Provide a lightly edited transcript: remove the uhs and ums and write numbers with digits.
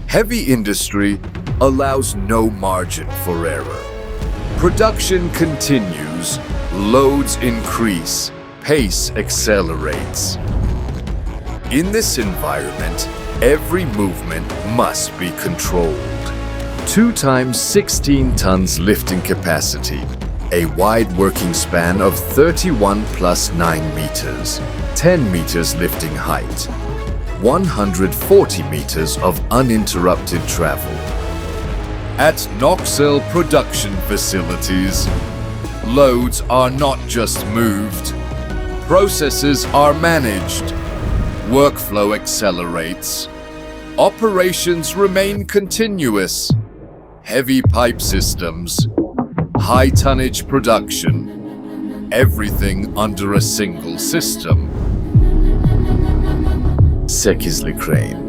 Heavy industry allows no margin for error. Production continues, loads increase, pace accelerates. In this environment, every movement must be controlled. 2 times 16 tons lifting capacity, a wide working span of 31 plus 9 meters, 10 meters lifting height, 140 meters of uninterrupted travel. At NOKSEL production facilities, loads are not just moved, processes are managed, workflow accelerates, operations remain continuous, heavy pipe systems, high tonnage production, everything under a single system. Sekizli Crane.